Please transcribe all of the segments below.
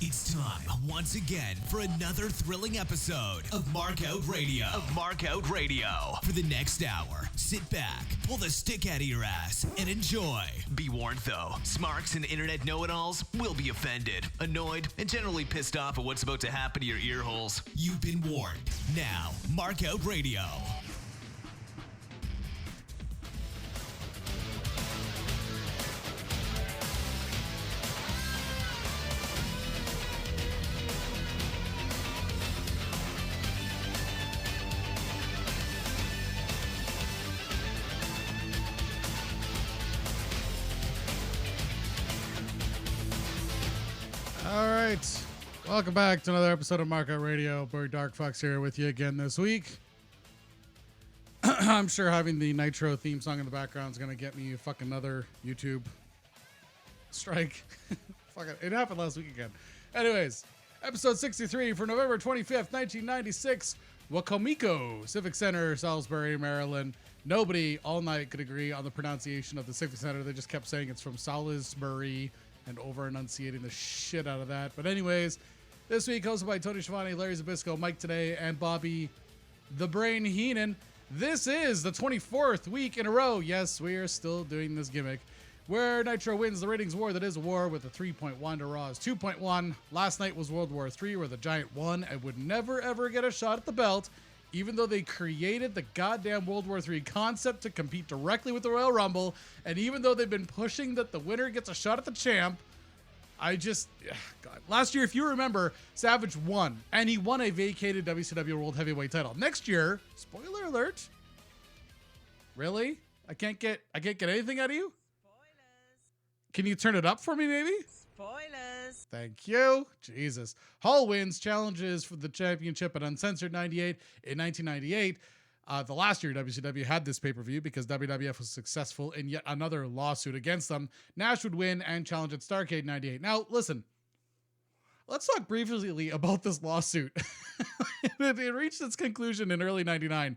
It's time once again for another thrilling episode of Markout Radio. For the next hour, sit back, pull the stick out of your ass, and enjoy. Be warned though, smarks and internet know-it-alls will be offended, annoyed, and generally pissed off at what's about to happen to your ear holes. You've been warned. Now, Markout Radio. Welcome back to another episode of Markout Radio. Boy Dark Fox here with you again this week. I'm sure having the Nitro theme song in the background is going to get me fucking another YouTube strike. Fuck it. It happened last week again. Anyways, episode 63 for November 25th, 1996. Wacomico Civic Center, Salisbury, Maryland. Nobody all night could agree on the pronunciation of the Civic Center. They just kept saying it's from Salisbury and over enunciating the shit out of that. But anyways, this week hosted by Tony Schiavone, Larry Zbyszko, Mike Today, and Bobby the Brain Heenan. This is the 24th week in a row. Yes, we are still doing this gimmick where Nitro wins the ratings war that is a war with a 3.1 to Raw's 2.1. Last night was World War III, where the Giant won and would never ever get a shot at the belt, even though they created the goddamn World War III concept to compete directly with the Royal Rumble, and even though they've been pushing that the winner gets a shot at the champ, God. Last year, if you remember, Savage won, and he won a vacated WCW World Heavyweight title. Next year, spoiler alert, really? I can't get anything out of you? Spoilers. Can you turn it up for me, maybe? Spoilers. Thank you. Jesus. Hall wins challenges for the championship at Uncensored 98 in 1998. The last year WCW had this pay-per-view because WWF was successful in yet another lawsuit against them. Nash would win and challenge at Starrcade 98. Now, listen. Let's talk briefly about this lawsuit. It reached its conclusion in early 99.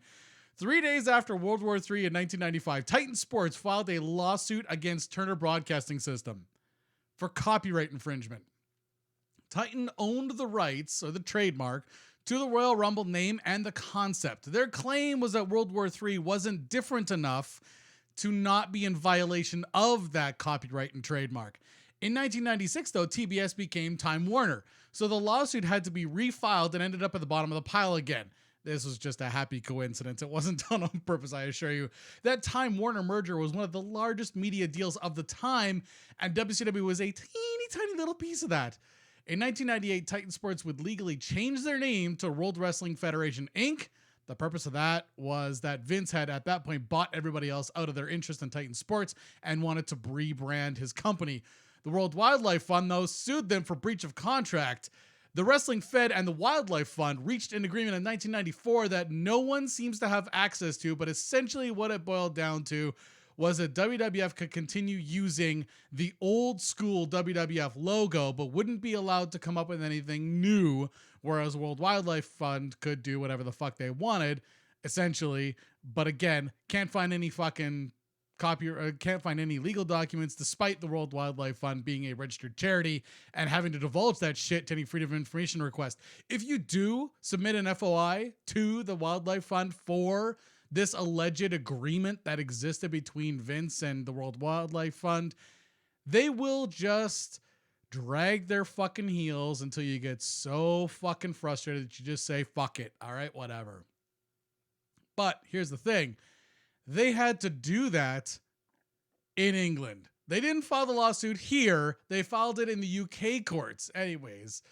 3 days after World War III in 1995, Titan Sports filed a lawsuit against Turner Broadcasting System for copyright infringement. Titan owned the rights, or the trademark, to the Royal Rumble name and the concept. Their claim was that World War III wasn't different enough to not be in violation of that copyright and trademark. In 1996, though, TBS became Time Warner, so the lawsuit had to be refiled and ended up at the bottom of the pile again. This was just a happy coincidence. It wasn't done on purpose, I assure you. That Time Warner merger was one of the largest media deals of the time, and WCW was a teeny tiny little piece of that. In 1998, Titan Sports would legally change their name to World Wrestling Federation, Inc. The purpose of that was that Vince had at that point bought everybody else out of their interest in Titan Sports and wanted to rebrand his company. The World Wildlife Fund, though, sued them for breach of contract. The Wrestling Fed and the Wildlife Fund reached an agreement in 1994 that no one seems to have access to, but essentially what it boiled down to was that WWF could continue using the old school WWF logo, but wouldn't be allowed to come up with anything new, whereas World Wildlife Fund could do whatever the fuck they wanted, essentially. But again, can't find any fucking can't find any legal documents, despite the World Wildlife Fund being a registered charity and having to divulge that shit to any Freedom of Information request. If you do submit an FOI to the Wildlife Fund for this alleged agreement that existed between Vince and the World Wildlife Fund, they will just drag their fucking heels until you get so fucking frustrated that you just say, fuck it. All right, whatever. But here's the thing. They had to do that in England. They didn't file the lawsuit here. They filed it in the UK courts. Anyways,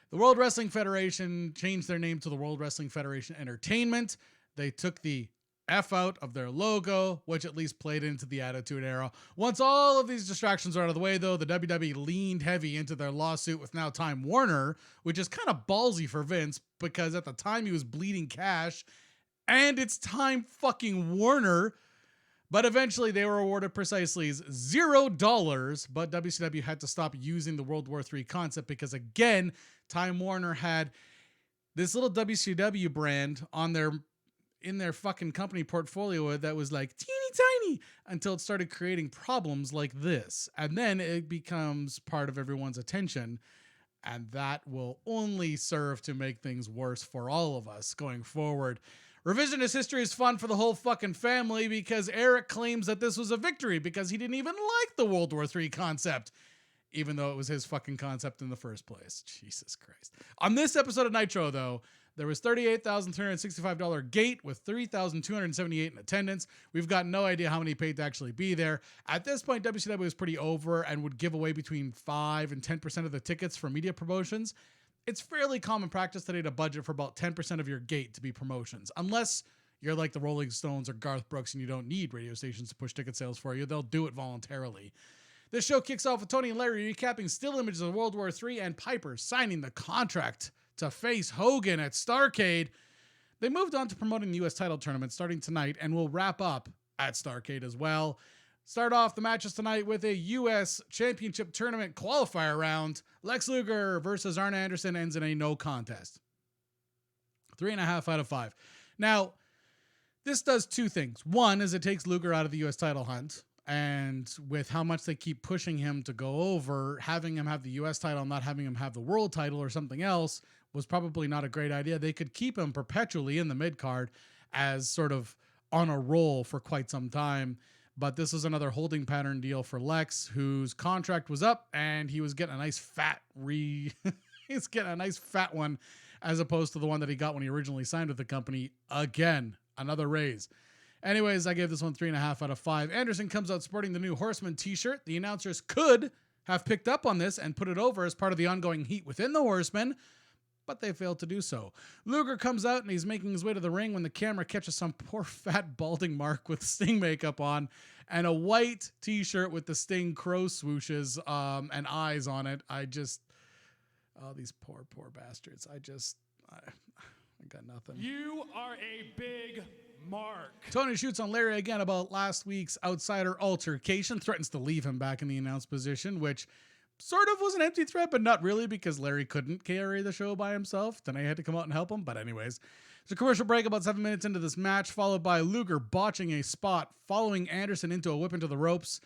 the World Wrestling Federation changed their name to the World Wrestling Federation Entertainment. They took the F out of their logo, which at least played into the Attitude Era. Once all of these distractions are out of the way, though, the WWE leaned heavy into their lawsuit with now Time Warner, which is kind of ballsy for Vince because at the time he was bleeding cash and it's Time fucking Warner. But eventually they were awarded precisely $0, but WCW had to stop using the World War III concept because, again, Time Warner had this little WCW brand in their fucking company portfolio that was like teeny tiny until it started creating problems like this. And then it becomes part of everyone's attention. And that will only serve to make things worse for all of us going forward. Revisionist history is fun for the whole fucking family because Eric claims that this was a victory because he didn't even like the World War III concept, even though it was his fucking concept in the first place. Jesus Christ. On this episode of Nitro, though, there was $38,365 gate with 3,278 in attendance. We've got no idea how many paid to actually be there. At this point, WCW was pretty over and would give away between 5 and 10% of the tickets for media promotions. It's fairly common practice today to budget for about 10% of your gate to be promotions. Unless you're like the Rolling Stones or Garth Brooks and you don't need radio stations to push ticket sales for you, they'll do it voluntarily. This show kicks off with Tony and Larry recapping still images of World War III and Piper signing the contract to face Hogan at Starrcade. They moved on to promoting the U.S. title tournament starting tonight and will wrap up at Starrcade as well. Start off the matches tonight with a U.S. Championship Tournament qualifier round. Lex Luger versus Arn Anderson ends in a no contest. 3.5 out of 5. Now, this does two things. One is it takes Luger out of the U.S. title hunt. And with how much they keep pushing him to go over, having him have the U.S. title, not having him have the world title or something else was probably not a great idea. They could keep him perpetually in the mid-card as sort of on a roll for quite some time. But this is another holding pattern deal for Lex, whose contract was up and he was getting a nice fat he's getting a nice fat one as opposed to the one that he got when he originally signed with the company. Again, another raise. Anyways, I gave this one 3.5 out of 5. Anderson comes out sporting the new Horseman t-shirt. The announcers could have picked up on this and put it over as part of the ongoing heat within the Horsemen, but they failed to do so. Luger comes out and he's making his way to the ring when the camera catches some poor fat balding Mark with Sting makeup on and a white t-shirt with the Sting crow swooshes and eyes on it. These poor bastards. I got nothing. You are a big Mark. Tony shoots on Larry again about last week's outsider altercation, threatens to leave him back in the announce position, which sort of was an empty threat, but not really because Larry couldn't carry the show by himself. Then I had to come out and help him. But anyways, there's a commercial break about 7 minutes into this match, followed by Luger botching a spot, following Anderson into a whip into the ropes.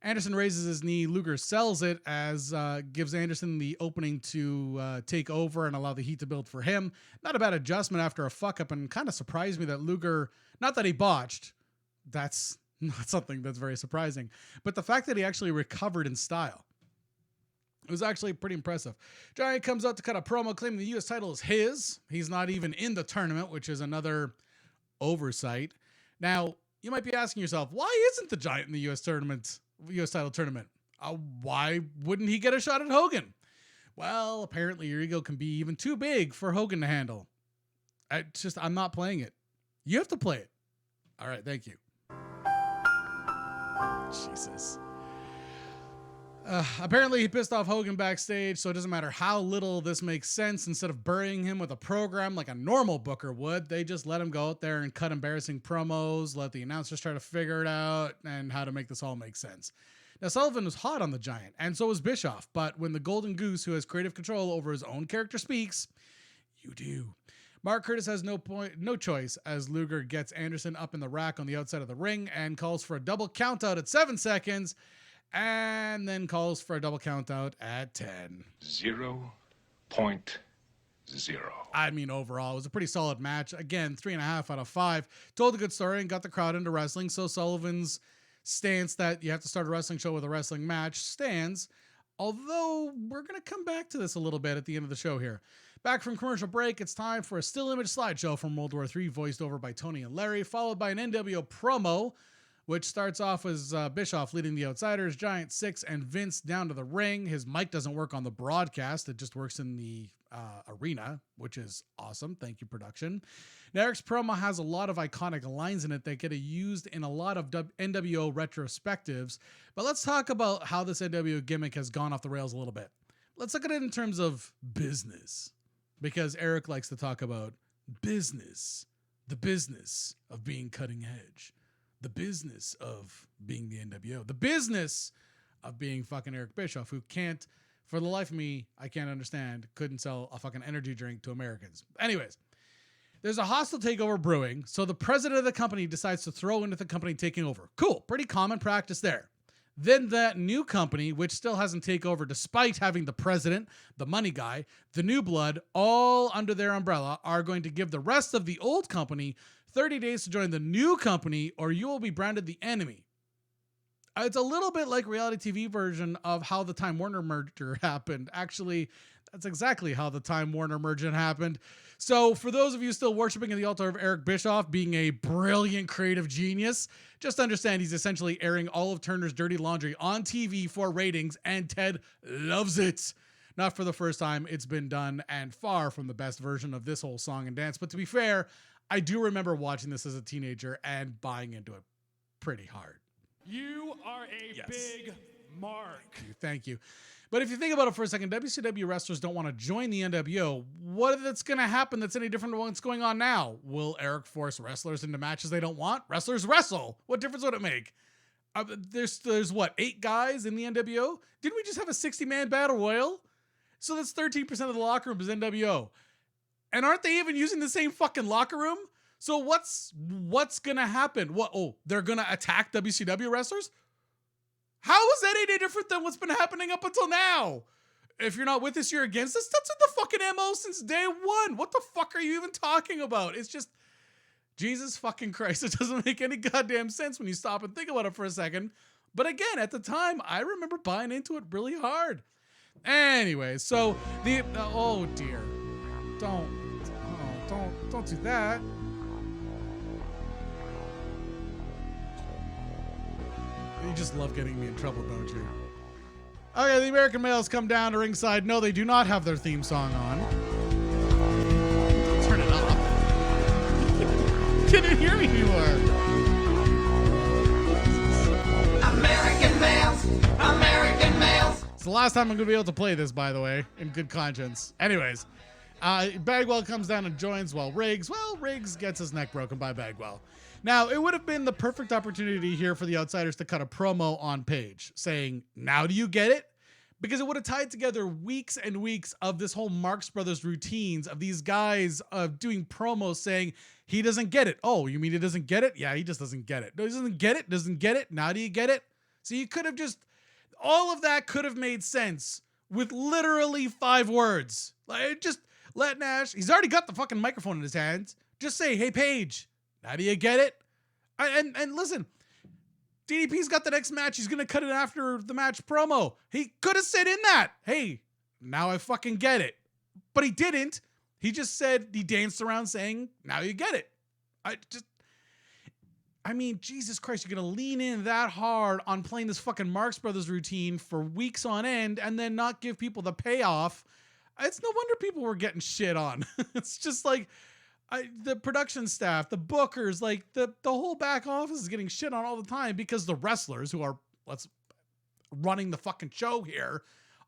Anderson raises his knee. Luger sells it as gives Anderson the opening to take over and allow the heat to build for him. Not a bad adjustment after a fuck up, and kind of surprised me that Luger, not that he botched, that's not something that's very surprising, but the fact that he actually recovered in style. It was actually pretty impressive. Giant comes out to cut a promo claiming the U.S. title is his. He's not even in the tournament, which is another oversight. Now, you might be asking yourself, why isn't the Giant in the U.S. title tournament? Why wouldn't he get a shot at Hogan? Well, apparently your ego can be even too big for Hogan to handle. I'm not playing it. You have to play it. All right, thank you. Jesus. Apparently he pissed off Hogan backstage, so it doesn't matter how little this makes sense. Instead of burying him with a program like a normal booker would, they just let him go out there and cut embarrassing promos, let the announcers try to figure it out, and how to make this all make sense. Now, Sullivan was hot on the Giant, and so was Bischoff, but when the Golden Goose, who has creative control over his own character, speaks, you do. Mark Curtis has no choice as Luger gets Anderson up in the rack on the outside of the ring and calls for a double countout at 7 seconds, and then calls for a double countout at 10. 0.0. I mean, overall, it was a pretty solid match. Again, 3.5 out of 5. Told a good story and got the crowd into wrestling, so Sullivan's stance that you have to start a wrestling show with a wrestling match stands, although we're going to come back to this a little bit at the end of the show here. Back from commercial break, it's time for a still image slideshow from World War III, voiced over by Tony and Larry, followed by an NWO promo, which starts off as Bischoff leading the Outsiders, Giant 6, and Vince down to the ring. His mic doesn't work on the broadcast. It just works in the arena, which is awesome. Thank you, production. Now, Eric's promo has a lot of iconic lines in it that get used in a lot of NWO retrospectives. But let's talk about how this NWO gimmick has gone off the rails a little bit. Let's look at it in terms of business, because Eric likes to talk about business, the business of being cutting edge. The business of being the NWO. The business of being fucking Eric Bischoff, who can't, for the life of me, I can't understand, couldn't sell a fucking energy drink to Americans. Anyways, there's a hostile takeover brewing, so the president of the company decides to throw into the company taking over. Cool, pretty common practice there. Then that new company, which still hasn't taken over despite having the president, the money guy, the new blood, all under their umbrella, are going to give the rest of the old company 30 days to join the new company, or you will be branded the enemy. It's a little bit like reality TV version of how the Time Warner merger happened. Actually, that's exactly how the Time Warner merger happened. So for those of you still worshiping at the altar of Eric Bischoff being a brilliant creative genius, just understand he's essentially airing all of Turner's dirty laundry on TV for ratings, and Ted loves it. Not for the first time it's been done, and far from the best version of this whole song and dance. But to be fair, I do remember watching this as a teenager and buying into it pretty hard. You are a big mark. Thank you. But if you think about it for a second, WCW wrestlers don't want to join the NWO. What is going to happen that's any different than what's going on now? Will Eric force wrestlers into matches they don't want? Wrestlers wrestle. What difference would it make? There's what, 8 guys in the NWO? Didn't we just have a 60-man battle royal? So that's 13% of the locker room is NWO. And aren't they even using the same fucking locker room? So what's gonna happen? What? Oh, they're gonna attack WCW wrestlers? How is that any different than what's been happening up until now? If you're not with us, you're against us. That's the fucking MO since day one. What the fuck are you even talking about? It's just, Jesus fucking Christ. It doesn't make any goddamn sense when you stop and think about it for a second. But again, at the time, I remember buying into it really hard. Anyway, so oh dear, don't do that. You just love getting me in trouble, don't you? Okay, the American males come down to ringside. No, they do not have their theme song on. Turn it off. Can't hear me anymore. American males, American males. It's the last time I'm going to be able to play this, by the way, in good conscience. Anyways, Bagwell comes down and joins Riggs gets his neck broken by Bagwell. Now, it would have been the perfect opportunity here for the Outsiders to cut a promo on Page saying, now do you get it? Because it would have tied together weeks and weeks of this whole Marx Brothers routines of these guys doing promos saying, he doesn't get it. Oh, you mean he doesn't get it? Yeah, he just doesn't get it. No, he doesn't get it. Now do you get it? So you could have all of that could have made sense with literally 5 words. Like, just let Nash, he's already got the fucking microphone in his hands. Just say, hey, Page, now do you get it? And listen, DDP's got the next match. He's going to cut it after the match promo. He could have said in that, hey, now I fucking get it. But he didn't. He just said, he danced around saying, now you get it. I mean, Jesus Christ, you're going to lean in that hard on playing this fucking Marx Brothers routine for weeks on end and then not give people the payoff. It's no wonder people were getting shit on. It's just like the production staff, the bookers, like the whole back office is getting shit on all the time because the wrestlers who are running the fucking show here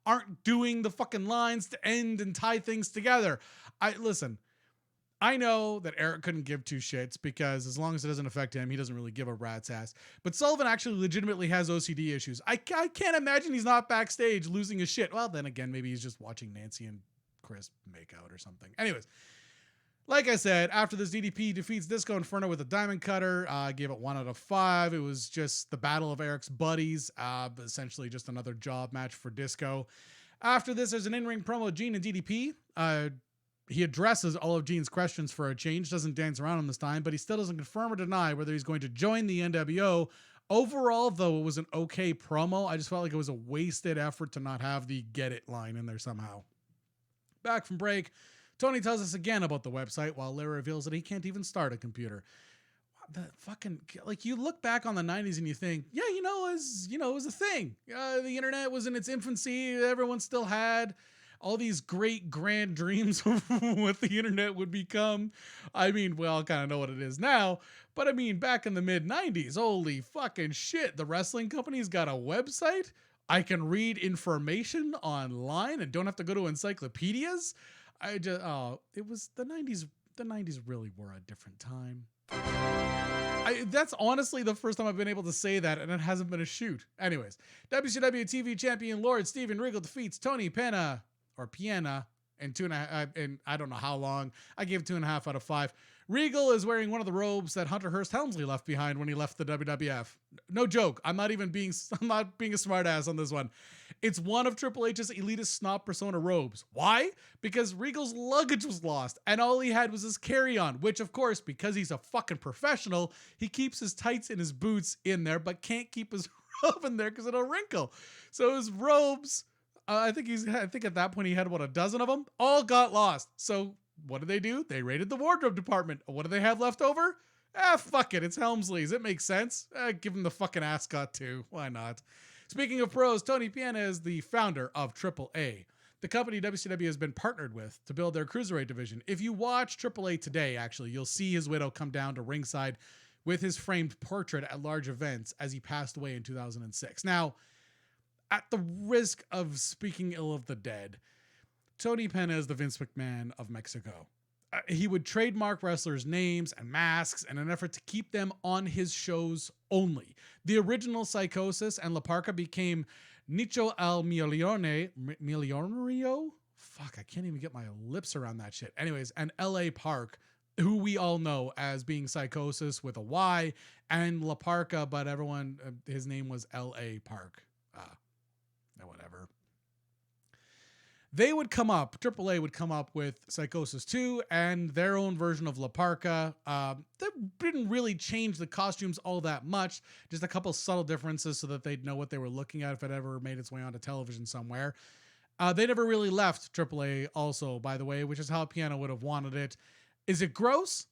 aren't doing the fucking lines to end and tie things together. Listen, I know that Eric couldn't give 2 shits because as long as it doesn't affect him, he doesn't really give a rat's ass. But Sullivan actually legitimately has OCD issues. I can't imagine he's not backstage losing his shit. Well, then again, maybe he's just watching Nancy and Chris make out or something. Anyways, like I said, after this, DDP defeats Disco Inferno with a diamond cutter. I gave it 1 out of 5. It was just the battle of Eric's buddies. Essentially just another job match for Disco. After this, there's an in-ring promo of Gene and DDP. He addresses all of Gene's questions for a change, doesn't dance around him this time, but he still doesn't confirm or deny whether he's going to join the NWO. Overall, though, it was an okay promo. I just felt like it was a wasted effort to not have the get it line in there somehow. Back from break, Tony tells us again about the website while Larry reveals that he can't even start a computer. The fucking, like, you look back on the 90s and you think, yeah, it was a thing. The internet was in its infancy. Everyone still had all these great grand dreams of what the internet would become. I mean, we all kind of know what it is now, but I mean, back in the mid 90s, holy fucking shit. The wrestling company's got a website. I can read information online and don't have to go to encyclopedias. It was the 90s. The 90s really were a different time. That's honestly the first time I've been able to say that, and it hasn't been a shoot. Anyways, WCW TV champion Lord Steven Regal defeats Tony Pena, or Piena, and 2.5, and I don't know how long. I gave 2.5 out of 5. Regal is wearing one of the robes that Hunter Hearst Helmsley left behind when he left the WWF. No joke. I'm not being a smartass on this one. It's one of Triple H's elitist snob persona robes. Why? Because Regal's luggage was lost and all he had was his carry-on, which of course, because he's a fucking professional, he keeps his tights and his boots in there, but can't keep his robe in there because it'll wrinkle. So his robes, I think at that point he had about a dozen of them, all got lost. So what do? They raided the wardrobe department. What do they have left over? Fuck it. It's Helmsley's. It makes sense. Give him the fucking ascot too. Why not? Speaking of pros, Tony Pena is the founder of AAA, the company WCW has been partnered with to build their cruiserweight division. If you watch AAA today, actually, you'll see his widow come down to ringside with his framed portrait at large events as he passed away in 2006. Now, at the risk of speaking ill of the dead, Tony Pena is the Vince McMahon of Mexico. He would trademark wrestlers' names and masks in an effort to keep them on his shows only. The original Psychosis and La Parca became Nicho El Millonario? Fuck, I can't even get my lips around that shit. Anyways, and L.A. Park, who we all know as being Psychosis with a Y, and La Parca, but everyone, his name was L.A. Park. Whatever. They would come up, AAA would come up with Psychosis 2 and their own version of La Parca. They didn't really change the costumes all that much, just a couple subtle differences so that they'd know what they were looking at if it ever made its way onto television somewhere. They never really left AAA also, by the way, which is how Piano would have wanted it. Is it gross?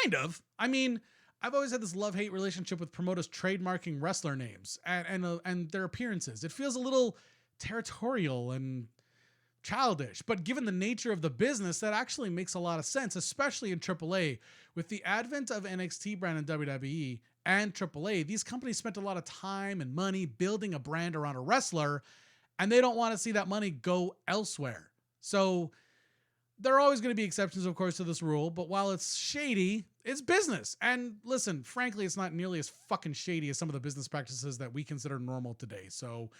Kind of. I mean, I've always had this love-hate relationship with promoters trademarking wrestler names and their appearances. It feels a little territorial and childish, but given the nature of the business, that actually makes a lot of sense, especially in AAA. With the advent of NXT brand in WWE and AAA, these companies spent a lot of time and money building a brand around a wrestler, and they don't want to see that money go elsewhere. So there are always going to be exceptions, of course, to this rule, but while it's shady, it's business. And listen, frankly, it's not nearly as fucking shady as some of the business practices that we consider normal today. So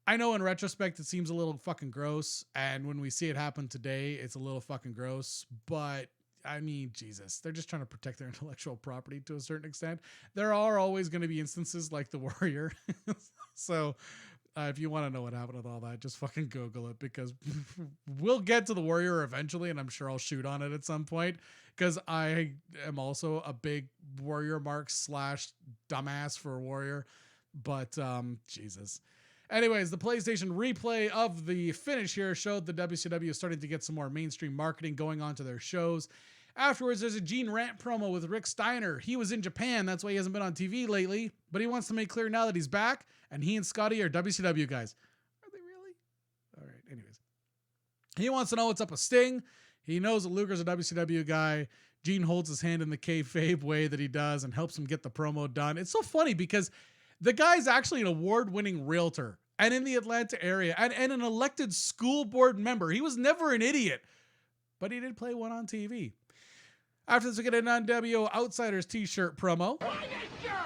I know in retrospect, it seems a little fucking gross. And when we see it happen today, it's a little fucking gross. But I mean, Jesus, they're just trying to protect their intellectual property to a certain extent. There are always going to be instances like the Warrior. So if you want to know what happened with all that, just fucking Google it, because we'll get to the Warrior eventually. And I'm sure I'll shoot on it at some point, because I am also a big Warrior mark / dumbass for Warrior. But Jesus. Anyways, the PlayStation replay of the finish here showed the WCW is starting to get some more mainstream marketing going on to their shows. Afterwards, there's a Gene Rant promo with Rick Steiner. He was in Japan, that's why he hasn't been on TV lately, but he wants to make clear now that he's back, and he and Scotty are WCW guys. Are they really? All right, anyways. He wants to know what's up with Sting. He knows that Luger's a WCW guy. Gene holds his hand in the kayfabe way that he does and helps him get the promo done. It's so funny because the guy's actually an award-winning realtor and in the Atlanta area and an elected school board member. He was never an idiot, but he did play one on TV. After this, we get a non-WO Outsiders t-shirt promo.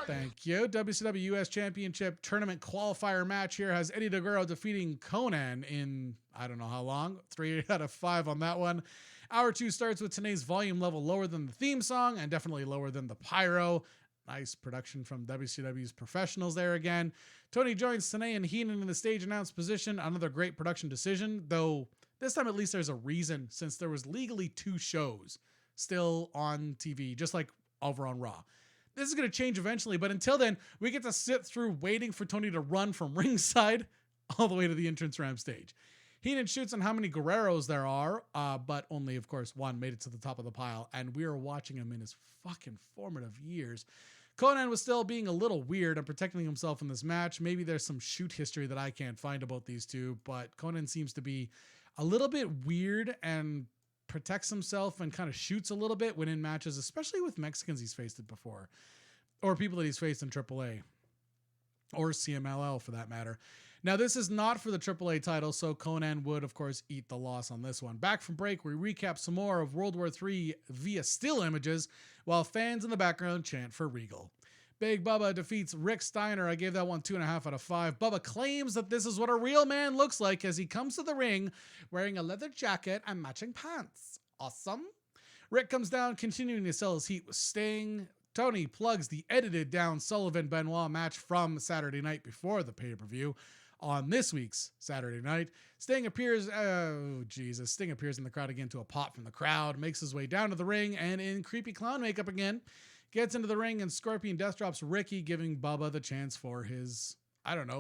Thank you. WCW US Championship Tournament qualifier match here has Eddie Guerrero defeating Konnan in, I don't know how long, 3 out of 5 on that one. Hour 2 starts with Tenay's volume level lower than the theme song and definitely lower than the pyro. Nice production from WCW's professionals there again. Tony joins Tenay and Heenan in the stage announced position. Another great production decision, though this time at least there's a reason, since there was legally 2 shows still on TV, just like over on Raw. This is going to change eventually, but until then, we get to sit through waiting for Tony to run from ringside all the way to the entrance ramp stage. Heenan shoots on how many Guerreros there are, but only, of course, one made it to the top of the pile, and we are watching him in his fucking formative years. Konnan was still being a little weird and protecting himself in this match. Maybe there's some shoot history that I can't find about these two, but Konnan seems to be a little bit weird and protects himself and kind of shoots a little bit when in matches, especially with Mexicans he's faced it before, or people that he's faced in AAA or CMLL for that matter. Now, this is not for the AAA title, so Konnan would, of course, eat the loss on this one. Back from break, we recap some more of World War III via still images, while fans in the background chant for Regal. Big Bubba defeats Rick Steiner. I gave that one 2.5 out of 5. Bubba claims that this is what a real man looks like as he comes to the ring wearing a leather jacket and matching pants. Awesome. Rick comes down, continuing to sell his heat with Sting. Tony plugs the edited down Sullivan-Benoit match from Saturday night before the pay-per-view on this week's Saturday night. Sting appears in the crowd again to a pop from the crowd, makes his way down to the ring, and in creepy clown makeup again, gets into the ring and Scorpion Death drops Ricky, giving Bubba the chance for his,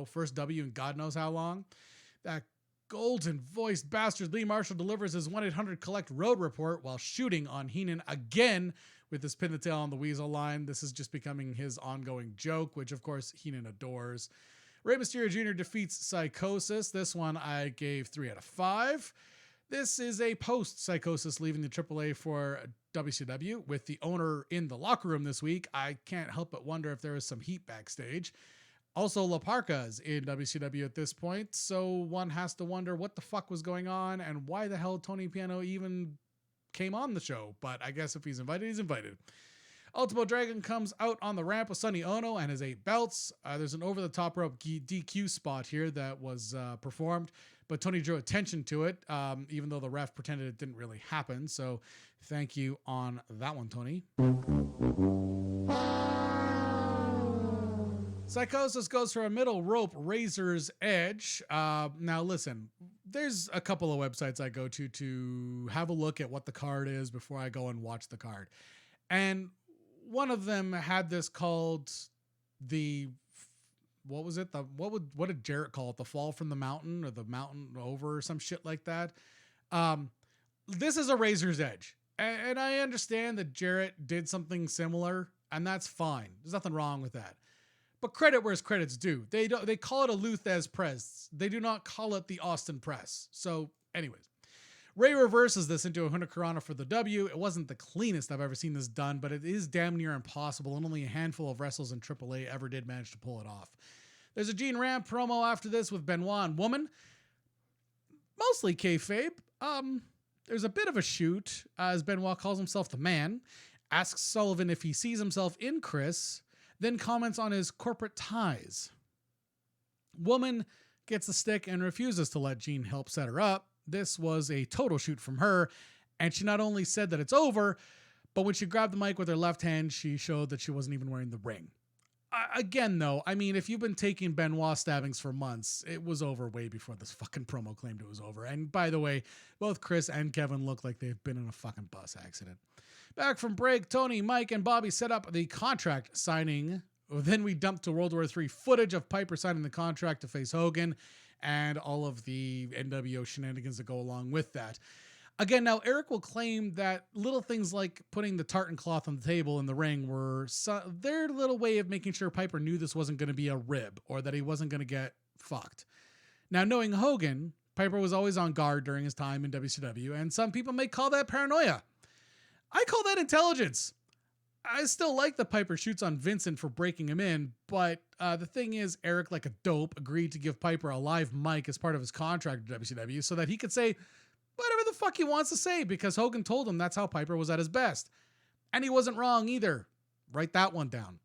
first W in God knows how long. That golden-voiced bastard Lee Marshall delivers his 1-800-COLLECT road report while shooting on Heenan again with his pin the tail on the Weasel line. This is just becoming his ongoing joke, which, of course, Heenan adores. Rey Mysterio Jr. defeats Psychosis. This one I gave 3 out of 5. This is a post-Psychosis leaving the AAA for WCW with the owner in the locker room this week. I can't help but wonder if there is some heat backstage. Also, La Parca's in WCW at this point, so one has to wonder what the fuck was going on and why the hell Tony Piano even came on the show. But I guess if he's invited, he's invited. Ultimo Dragon comes out on the ramp with Sonny Ono and his 8 belts. There's an over-the-top rope DQ spot here that was performed, but Tony drew attention to it, even though the ref pretended it didn't really happen. So thank you on that one, Tony. Psychosis goes for a middle rope razor's edge. Now listen, there's a couple of websites I go to have a look at what the card is before I go and watch the card. And one of them had this called what did Jarrett call it? The fall from the mountain or the mountain over or some shit like that. This is a razor's edge. And I understand that Jarrett did something similar, and that's fine. There's nothing wrong with that. But credit where's credit's due. They call it a Luthez press. They do not call it the Austin press. So anyways, Ray reverses this into a Hurricanrana for the W. It wasn't the cleanest I've ever seen this done, but it is damn near impossible, and only a handful of wrestlers in AAA ever did manage to pull it off. There's a Gene Ram promo after this with Benoit and Woman. Mostly kayfabe. There's a bit of a shoot as Benoit calls himself the man, asks Sullivan if he sees himself in Chris, then comments on his corporate ties. Woman gets the stick and refuses to let Gene help set her up. This was a total shoot from her, and she not only said that it's over, but when she grabbed the mic with her left hand, she showed that she wasn't even wearing the ring. Again, though, I mean, if you've been taking Benoit stabbings for months, it was over way before this fucking promo claimed it was over. And by the way, both Chris and Kevin look like they've been in a fucking bus accident. Back from break, Tony, Mike, and Bobby set up the contract signing. Then we dumped to World War III footage of Piper signing the contract to face Hogan and all of the NWO shenanigans that go along with that. Again, now Eric will claim that little things like putting the tartan cloth on the table in the ring were their little way of making sure Piper knew this wasn't going to be a rib or that he wasn't going to get fucked. Now, knowing Hogan, Piper was always on guard during his time in WCW, and some people may call that paranoia. I call that intelligence. I still like that Piper shoots on Vincent for breaking him in, but the thing is, Eric, like a dope, agreed to give Piper a live mic as part of his contract at WCW so that he could say whatever the fuck he wants to say because Hogan told him that's how Piper was at his best. And he wasn't wrong either. Write that one down.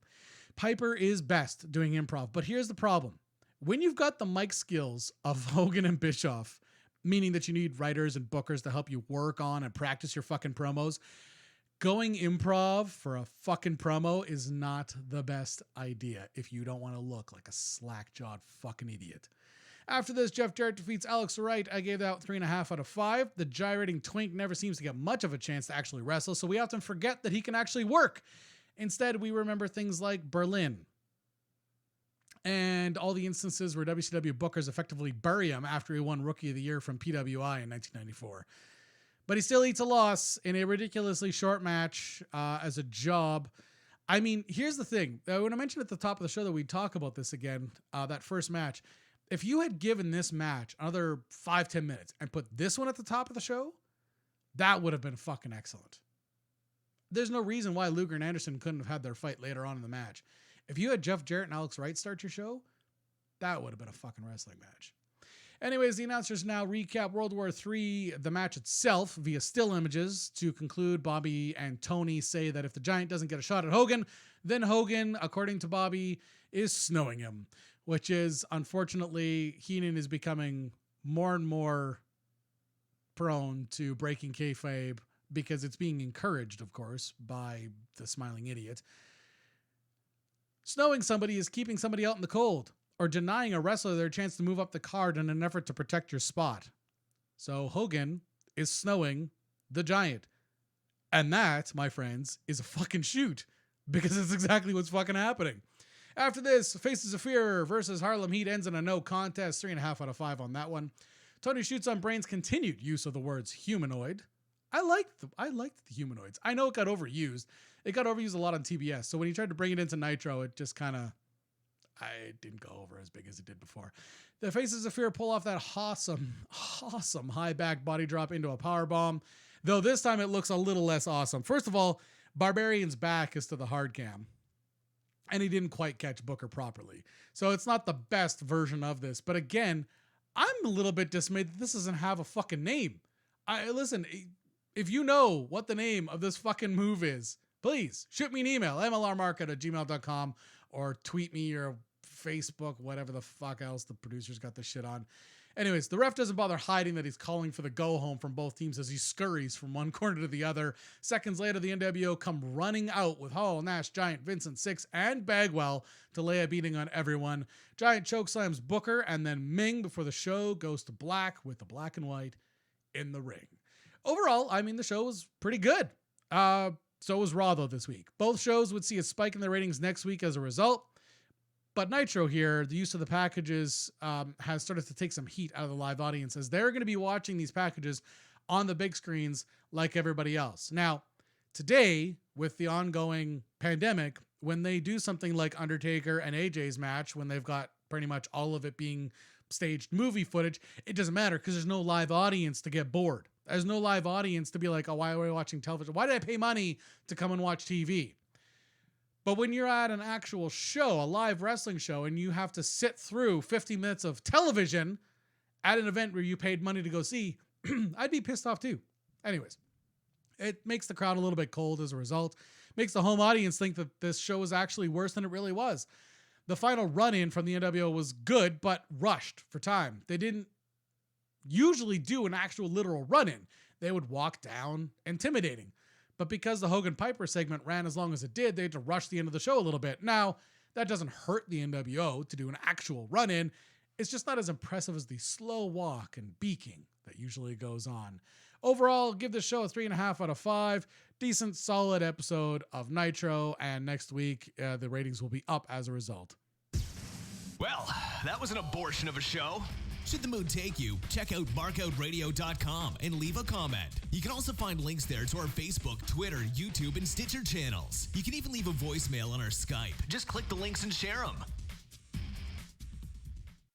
Piper is best doing improv, but here's the problem. When you've got the mic skills of Hogan and Bischoff, meaning that you need writers and bookers to help you work on and practice your fucking promos, going improv for a fucking promo is not the best idea if you don't want to look like a slack-jawed fucking idiot. After this, Jeff Jarrett defeats Alex Wright. I gave that 3.5 out of 5. The gyrating twink never seems to get much of a chance to actually wrestle, so we often forget that he can actually work. Instead, we remember things like Berlin and all the instances where WCW bookers effectively bury him after he won Rookie of the Year from PWI in 1994. But he still eats a loss in a ridiculously short match as a job. I mean, here's the thing. When I mentioned at the top of the show that we'd talk about this again, that first match, if you had given this match another 5-10 minutes and put this one at the top of the show, that would have been fucking excellent. There's no reason why Luger and Anderson couldn't have had their fight later on in the match. If you had Jeff Jarrett and Alex Wright start your show, that would have been a fucking wrestling match. Anyways, the announcers now recap World War III, the match itself, via still images. To conclude, Bobby and Tony say that if the Giant doesn't get a shot at Hogan, then Hogan, according to Bobby, is snowing him, which is, unfortunately, Heenan is becoming more and more prone to breaking kayfabe because it's being encouraged, of course, by the smiling idiot. Snowing somebody is keeping somebody out in the cold or denying a wrestler their chance to move up the card in an effort to protect your spot. So Hogan is snowing the Giant. And that, my friends, is a fucking shoot, because it's exactly what's fucking happening. After this, Faces of Fear versus Harlem Heat ends in a no contest, 3.5 out of 5 on that one. Tony shoots on Brain's continued use of the words humanoid. I liked the humanoids. I know it got overused. It got overused a lot on TBS. So when he tried to bring it into Nitro, it just kind of, I didn't go over as big as it did before. The Faces of Fear pull off that awesome high back body drop into a power bomb. Though this time it looks a little less awesome. First of all, Barbarian's back is to the hard cam, and he didn't quite catch Booker properly. So it's not the best version of this. But again, I'm a little bit dismayed that this doesn't have a fucking name. Listen, if you know what the name of this fucking move is, please shoot me an email, mlrmarket@gmail.com, or tweet me or Facebook, whatever the fuck else the producers got this shit on. Anyways, the ref doesn't bother hiding that he's calling for the go-home from both teams as he scurries from one corner to the other. Seconds later, the NWO come running out with Hall, Nash, Giant, Vincent, Six, and Bagwell to lay a beating on everyone. Giant chokeslams Booker and then Ming before the show goes to black with the black and white in the ring. Overall, I mean, the show was pretty good. So was Raw, though, this week. Both shows would see a spike in the ratings next week as a result. But Nitro here, the use of the packages has started to take some heat out of the live audience, as they're going to be watching these packages on the big screens like everybody else. Now, today, with the ongoing pandemic, when they do something like Undertaker and AJ's match, when they've got pretty much all of it being staged movie footage, it doesn't matter because there's no live audience to get bored. There's no live audience to be like, oh, why are we watching television? Why did I pay money to come and watch TV? But when you're at an actual show, a live wrestling show, and you have to sit through 50 minutes of television at an event where you paid money to go see, I'd be pissed off too. Anyways, it makes the crowd a little bit cold as a result. Makes the home audience think that this show is actually worse than it really was. The final run-in from the NWO was good, but rushed for time. They didn't usually do an actual literal run-in. They would walk down, intimidating. But because the Hogan Piper segment ran as long as it did, they had to rush the end of the show a little bit. Now, that doesn't hurt the NWO to do an actual run-in. It's just not as impressive as the slow walk and beaking that usually goes on. Overall, give this show a 3.5 out of 5. Decent, solid episode of Nitro, and next week, the ratings will be up as a result. Well, that was an abortion of a show. Should the mood take you, check out markoutradio.com and leave a comment. You can also find links there to our Facebook, Twitter, YouTube, and Stitcher channels. You can even leave a voicemail on our Skype. Just click the links and share them.